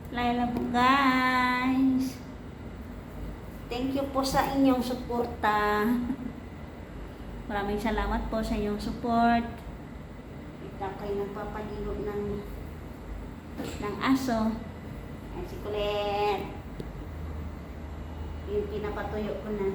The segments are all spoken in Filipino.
Laila po guys. Thank you po sa inyong suporta. Maraming salamat po sa inyong support. Ito kayo nagpapaligo ng aso. Ayan si Kulit. Yung pinapatuyo ko na.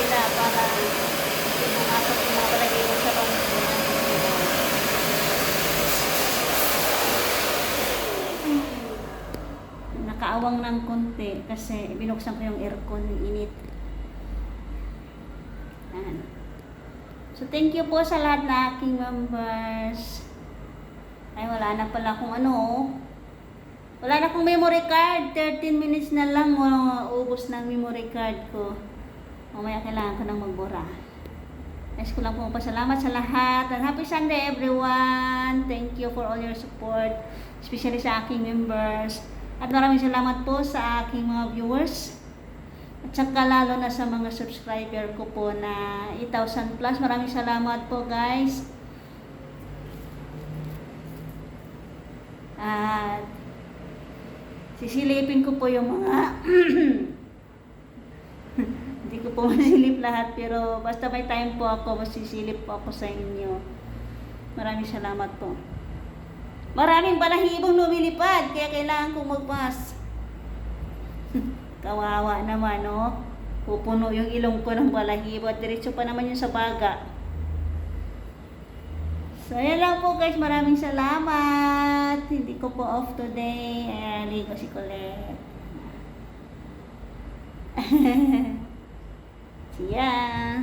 Para hindi pumasok yung mga balahibo sa bangko. Nakaawang ng konti kasi binuksan ko yung aircon, yung init. Ayan. So thank you po sa lahat na aking members. Ay wala na pala kung ano. Wala na akong memory card. 13 minutes na lang ubos ng memory card ko. Mamaya kailangan ko nang magbura. Guys, ko lang po pasalamat sa lahat. And happy Sunday everyone. Thank you for all your support. Especially sa aking members. At maraming salamat po sa aking mga viewers. At saka lalo na sa mga subscriber ko po na 8,000 plus. Maraming salamat po guys. At sisilipin ko po yung mga hindi ko po masilip lahat, pero basta may time po ako, masisilip po ako sa inyo. Maraming salamat po. Maraming balahibong lumilipad, kaya kailangan kong magpas. Kawawa naman, no? Pupuno yung ilong ko ng balahibo at diretso pa naman yung sa baga. So, yan lang po guys. Maraming salamat. Hindi ko po off today. Ayan, ligo si Colette. See ya!